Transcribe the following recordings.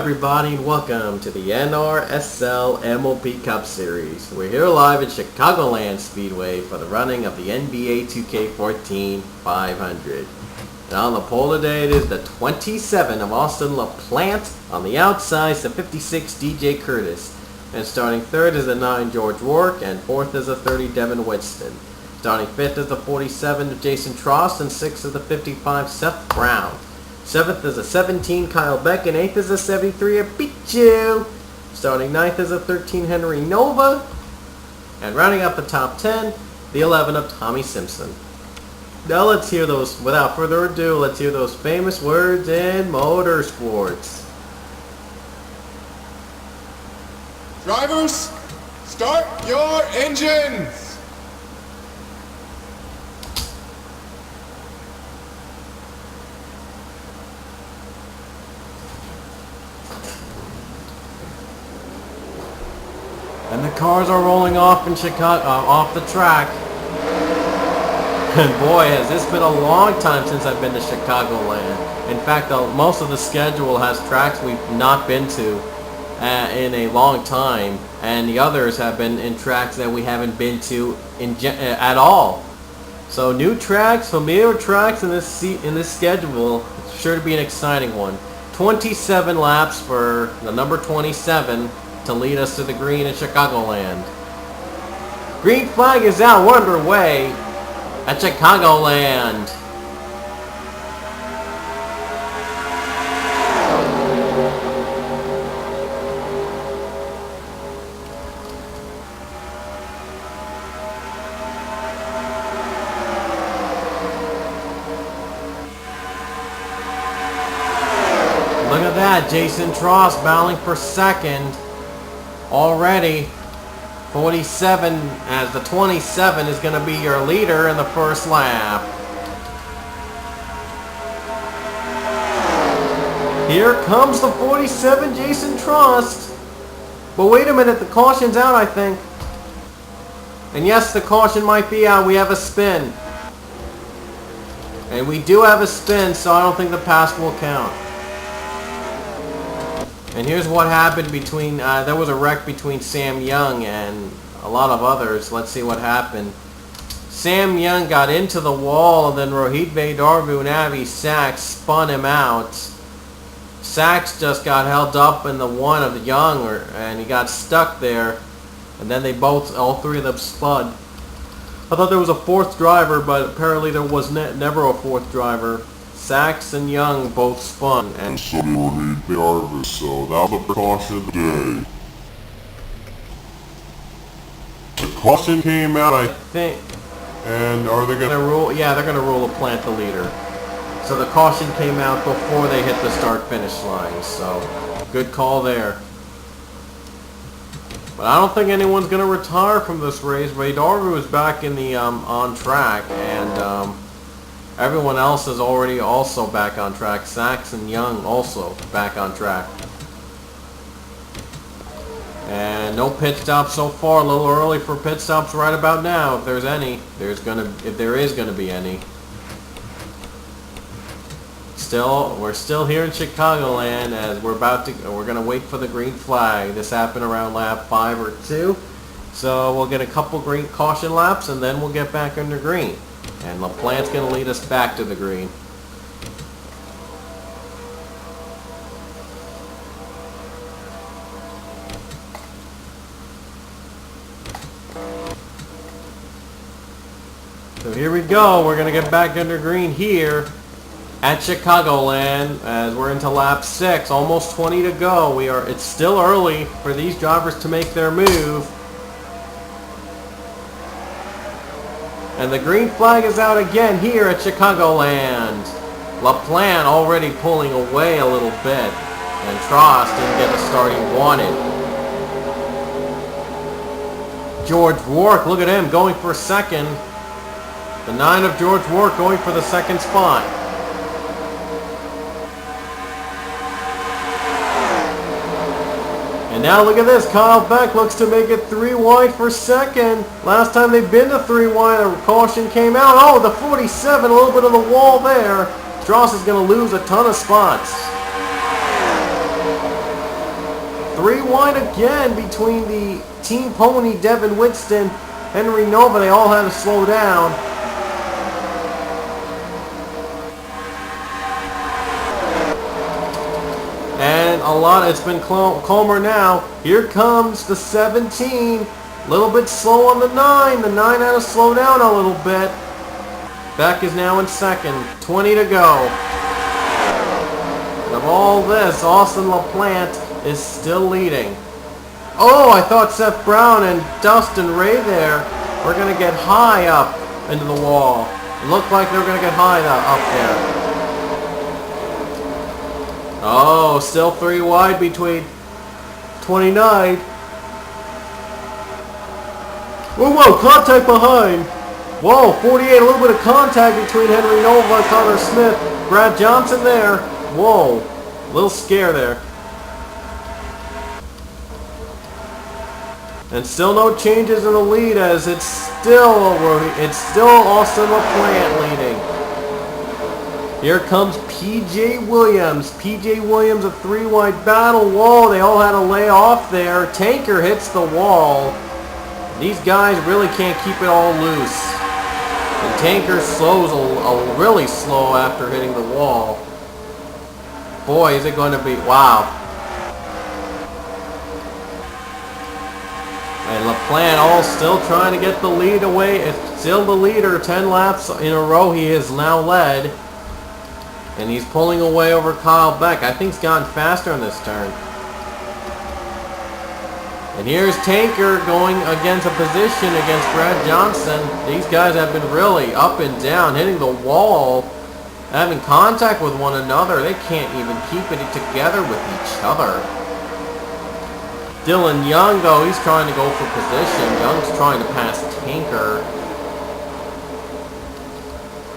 everybody, and welcome to the NRSL MLP Cup Series. We're here live at Chicagoland Speedway for the running of the NBA 2K14 500. And on the pole today it is the 27 of Austin LaPlante. On the outside is the 56 DJ Curtis. And starting third is the 9 George Rourke, and fourth is the 30 Devin Winston. Starting fifth is the 47 of Jason Trost, and sixth is the 55 Seth Brown. Seventh is a 17 Kyle Beck, and eighth is a 73 of Pichu. Starting ninth is a 13 Henry Nova. And rounding up the top 10, the 11 of Tommy Simpson. Now let's hear those, without further ado, let's hear those famous words in motorsports. Drivers, start your engines! And the cars are rolling off in Chicago, off the track. And boy, has this been a long time since I've been to Chicagoland. In fact, most of the schedule has tracks we've not been to in a long time, and the others have been in tracks that we haven't been to at all. So new tracks, familiar tracks in this schedule. It's sure to be an exciting one. 27 laps for the number 27. To lead us to the green in Chicagoland. Green flag is out. We're underway at Chicagoland. Look at that. Jason Trost battling for second. Already, 47 as the 27 is going to be your leader in the first lap. Here comes the 47, Jason Trost. But wait a minute, the caution's out, I think. And yes, the caution might be out. We have a spin. And we do have a spin, so I don't think the pass will count. And here's what happened between, there was a wreck between Sam Young and a lot of others. Let's see what happened. Sam Young got into the wall, and then Rohit Vedarvu and Avi Sachs spun him out. Sachs just got held up in the one of Young, and he got stuck there. And then they both, all three of them spun. I thought there was a fourth driver, but apparently there was never a fourth driver. Sachs and Young both spun, and so did Rohit Vedarvu, so that was a precaution of the day. The caution came out, I think. And are they gonna rule? Yeah, they're gonna rule LaPlante the leader. So the caution came out before they hit the start-finish line. So good call there. But I don't think anyone's gonna retire from this race. Vedarvu is back in the on track, and everyone else is already also back on track. Sachs and Young also back on track. And no pit stops so far. A little early for pit stops right about now. If there's any, if there is gonna be any. We're still here in Chicagoland as we're gonna wait for the green flag. This happened around lap 5 or 2. So we'll get a couple green caution laps, and then we'll get back under green. And LaPlante's going to lead us back to the green. So here we go. We're going to get back under green here at Chicagoland as we're into lap 6. Almost 20 to go. It's still early for these drivers to make their move. And the green flag is out again here at Chicagoland. LaPlante already pulling away a little bit. And Trost didn't get the start he wanted. George Rourke, look at him going for second. The 9 of George Rourke going for the second spot. And now look at this, Kyle Beck looks to make it 3 wide for second. Last time they've been to 3 wide, a caution came out. Oh, the 47, a little bit of the wall there. Trost is going to lose a ton of spots. 3 wide again between the Team Pony, Devin Winston, Henry Nova. They all had to slow down. And it's been calmer now. Here comes the 17. A little bit slow on the 9. The 9 had to slow down a little bit. Beck is now in second. 20 to go. And of all this, Austin LaPlante is still leading. Oh, I thought Seth Brown and Dustin Ray there were going to get high up into the wall. It looked like they were going to get high up there. Oh, still 3 wide between 29. Whoa, contact behind. Whoa, 48, a little bit of contact between Henry Nova and Connor Smith. Brad Johnson there. Whoa, little scare there. And still no changes in the lead as it's still Austin LaPlante leading. Here comes P.J. Williams. P.J. Williams, a 3 wide battle. Whoa, they all had to lay off there. Tanker hits the wall. These guys really can't keep it all loose. And Tanker slows really slow after hitting the wall. Boy, is it going to be, wow. And LaPlante all still trying to get the lead away. It's still the leader, 10 laps in a row he has now led. And he's pulling away over Kyle Beck. I think he's gotten faster on this turn. And here's Tanker going against a position against Brad Johnson. These guys have been really up and down, hitting the wall, having contact with one another. They can't even keep it together with each other. Dylan Young, though, he's trying to go for position. Young's trying to pass Tanker.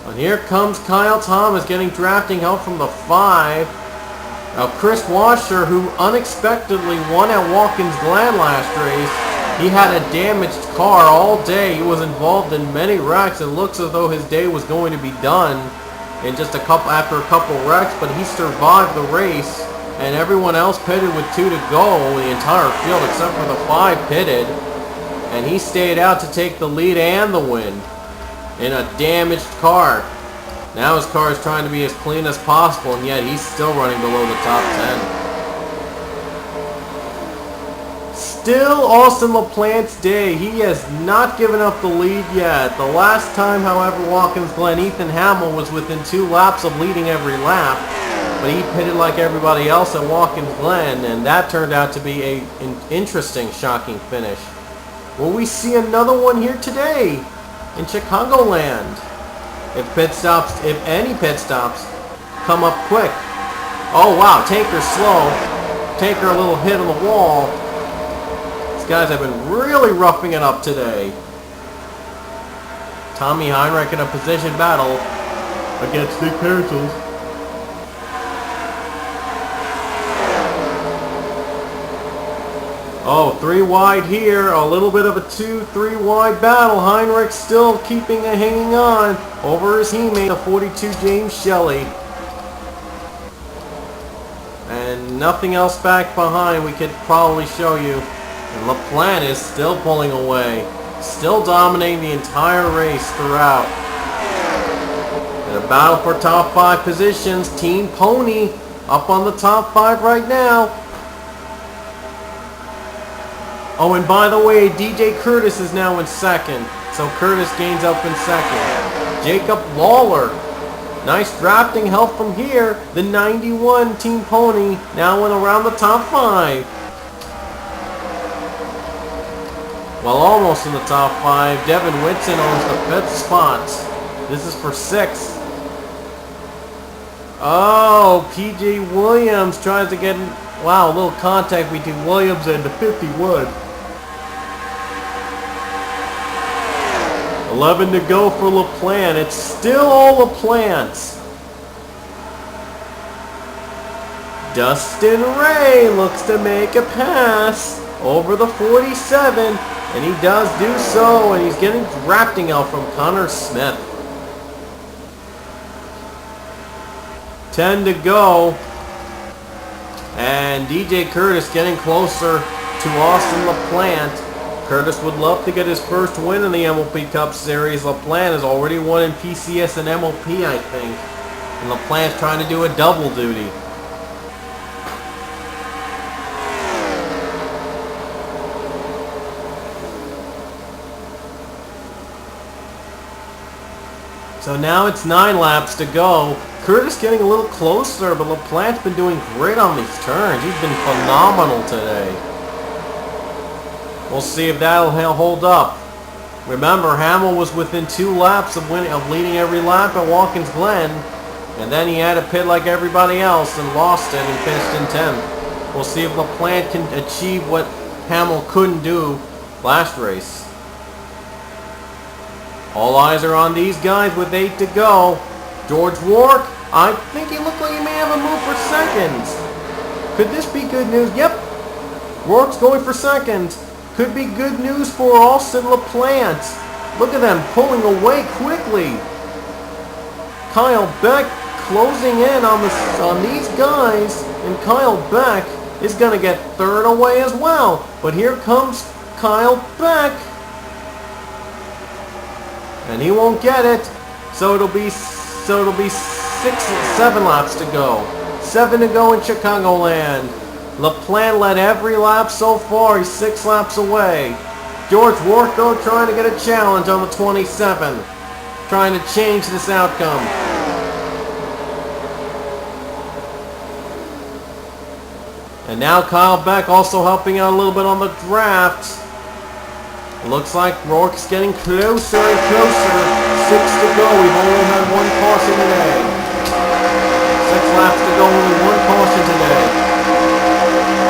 And here comes Kyle Thomas getting drafting help from the 5. Now Chris Washer, who unexpectedly won at Watkins Glen last race, he had a damaged car all day. He was involved in many wrecks. It looks as though his day was going to be done in just after a couple wrecks, but he survived the race, and everyone else pitted with 2 to go, the entire field except for the 5 pitted, and he stayed out to take the lead and the win in a damaged car. Now his car is trying to be as clean as possible, and yet he's still running below the top 10. Still Austin LaPlante's day. He has not given up the lead yet. The last time, however, Watkins Glen, Ethan Hamill was within 2 laps of leading every lap, but he pitted like everybody else at Watkins Glen, and that turned out to be an interesting, shocking finish. Will we see another one here today in Chicagoland? If any pit stops come up quick. Oh wow, Tanker's slow. Tanker a little hit on the wall. These guys have been really roughing it up today. Tommy Heinrich in a position battle against Nick Pericles. Oh, 3 wide here. A little bit of a 2-3 wide battle. Heinrich still hanging on over his teammate, the 42 James Shelley. And nothing else back behind we could probably show you. And LaPlante is still pulling away. Still dominating the entire race throughout. In a battle for top 5 positions, Team Pony up on the top 5 right now. Oh, and by the way, DJ Curtis is now in second. So Curtis gains up in second. Jacob Lawler. Nice drafting help from here. The 91 Team Pony now in around the top 5. Well, almost in the top 5. Devin Whitson owns the 5th spot. This is for 6. Oh, P.J. Williams tries to get... Wow, a little contact between Williams and the 51. 11 to go for LaPlante. It's still all LaPlante. Dustin Ray looks to make a pass over the 47, and he does do so, and he's getting drafting out from Connor Smith. 10 to go. And DJ Curtis getting closer to Austin LaPlante. Curtis would love to get his first win in the MLP Cup Series. LaPlante has already won in PCS and MLP, I think. And LaPlante's trying to do a double duty. So now it's 9 laps to go. Curtis getting a little closer, but LaPlante's been doing great on these turns. He's been phenomenal today. We'll see if that'll hold up. Remember, Hamill was within 2 laps of leading every lap at Watkins Glen, and then he had a pit like everybody else and lost it and finished in 10th. We'll see if LaPlante can achieve what Hamill couldn't do last race. All eyes are on these guys with 8 to go. George Rourke, I think he looked like he may have a move for second. Could this be good news? Yep. Rourke's going for second. Could be good news for Austin LaPlante. Look at them pulling away quickly. Kyle Beck closing in on these guys, and Kyle Beck is going to get third away as well. But here comes Kyle Beck. And he won't get it, so it'll be 7 laps to go. 7 to go in Chicagoland. LaPlante led every lap so far. He's 6 laps away. George Rourke, though, trying to get a challenge on the 27. Trying to change this outcome. And now Kyle Beck also helping out a little bit on the draft. Looks like Rourke's getting closer and closer. 6 to go. We've only had 1 caution today. 6 laps to go. Only 1 caution today.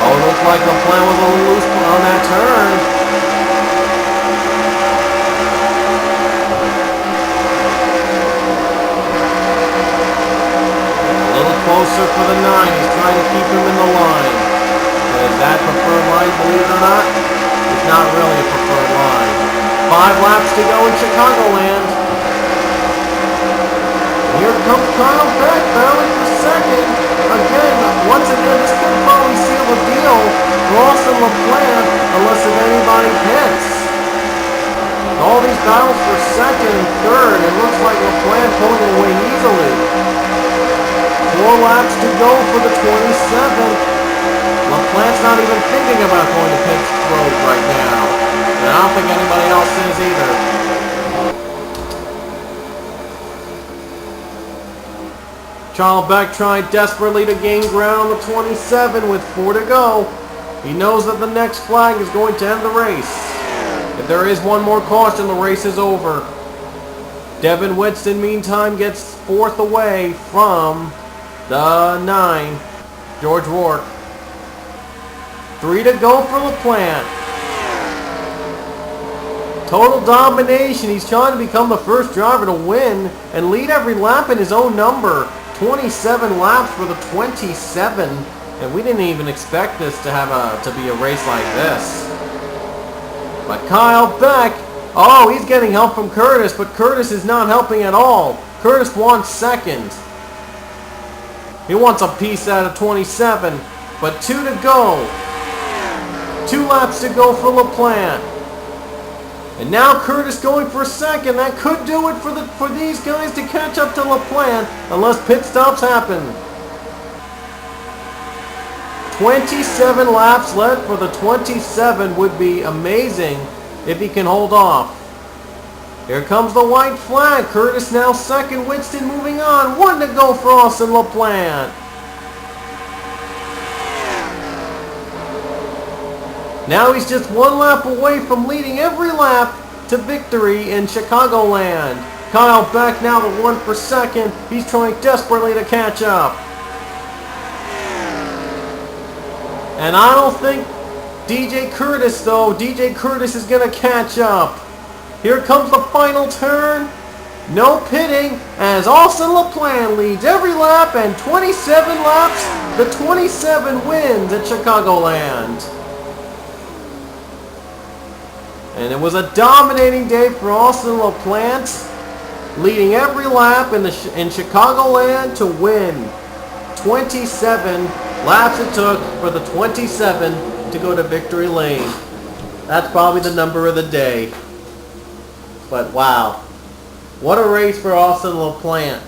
Oh, it looks like LaPlante was a little loose on that turn. A little closer for the 9. He's trying to keep him in the line. Is that preferred line, believe it or not? It's not really a preferred line. 5 laps to go in Chicagoland. Here comes Kyle Beck, battling for second. Once again, this could probably seal the deal for Austin LaPlante, unless if anybody hits. All these battles for second and third, it looks like LaPlante pulling away easily. 4 laps to go for the 27th. LaPlante's not even thinking about going to pit road right now. And I don't think anybody else is either. Charles Beck tried desperately to gain ground on the 27 with 4 to go. He knows that the next flag is going to end the race. If there is 1 more caution, the race is over. Devin Winston, meantime, gets 4th away from the 9, George Rourke. 3 to go for LaPlante. Total domination. He's trying to become the first driver to win and lead every lap in his own number. 27 laps for the 27, and we didn't even expect this to be a race like this. But Kyle Beck, oh, he's getting help from Curtis, but Curtis is not helping at all. Curtis wants second. He wants a piece out of 27, but 2 to go. 2 laps to go for LaPlante. And now Curtis going for second. That could do it for these guys to catch up to LaPlante, unless pit stops happen. 27 laps left for the 27 would be amazing if he can hold off. Here comes the white flag. Curtis now second. Winston moving on. 1 to go for Austin LaPlante. Now he's just 1 lap away from leading every lap to victory in Chicagoland. Kyle Beck now the 1 for second. He's trying desperately to catch up. And I don't think DJ Curtis, though. DJ Curtis is going to catch up. Here comes the final turn. No pitting as Austin LaPlante leads every lap, and 27 laps, the 27 wins at Chicagoland. And it was a dominating day for Austin LaPlante, leading every lap in Chicagoland to win 27 laps it took for the 27 to go to victory lane. That's probably the number of the day. But wow, what a race for Austin LaPlante.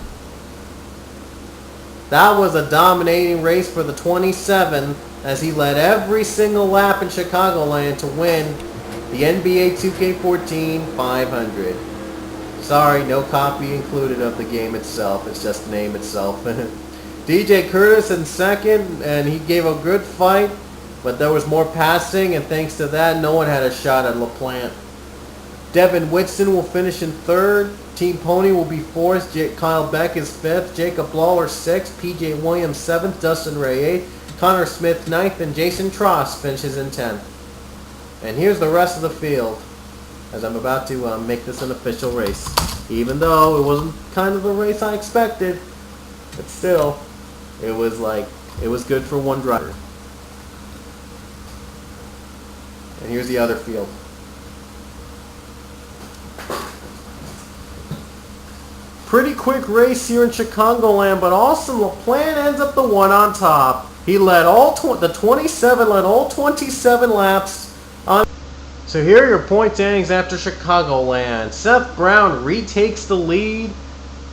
That was a dominating race for the 27 as he led every single lap in Chicagoland to win the NBA 2K14 500. Sorry, no copy included of the game itself. It's just the name itself. DJ Curtis in second, and he gave a good fight, but there was more passing, and thanks to that, no one had a shot at LaPlante. Devin Whitson will finish in third. Team Pony will be fourth. Kyle Beck is fifth. Jacob Lawler sixth. PJ Williams seventh. Dustin Ray eighth. Connor Smith ninth, and Jason Tross finishes in 10th. And here's the rest of the field, as I'm about to make this an official race. Even though it wasn't kind of the race I expected, but still, it was good for one driver. And here's the other field. Pretty quick race here in Chicagoland, but Austin LaPlante ends up the one on top. He led the 27 led all 27 laps. So here are your point standings after Chicagoland. Seth Brown retakes the lead,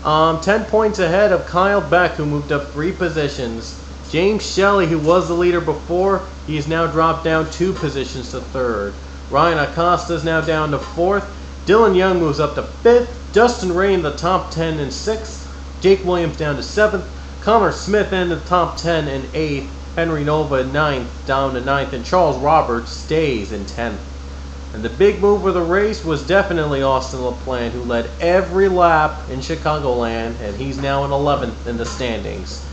10 points ahead of Kyle Beck, who moved up 3 positions. James Shelley, who was the leader before, he is now dropped down 2 positions to 3rd. Ryan Acosta is now down to 4th. Dylan Young moves up to 5th. Dustin Ray in the top 10 in 6th. Jake Williams down to 7th. Connor Smith in the top 10 in 8th. Henry Nova in 9th, down to 9th. And Charles Roberts stays in 10th. And the big move of the race was definitely Austin LaPlante, who led every lap in Chicagoland, and he's now in 11th in the standings.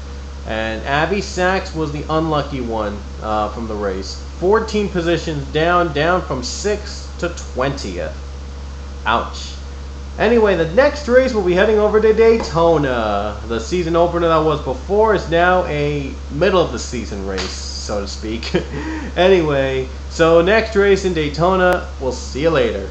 And Avi Sachs was the unlucky one from the race. 14 positions down from 6th to 20th. Ouch. Anyway, the next race we'll be heading over to Daytona. The season opener that was before is now a middle of the season race, so to speak. Anyway, so next race in Daytona, we'll see you later.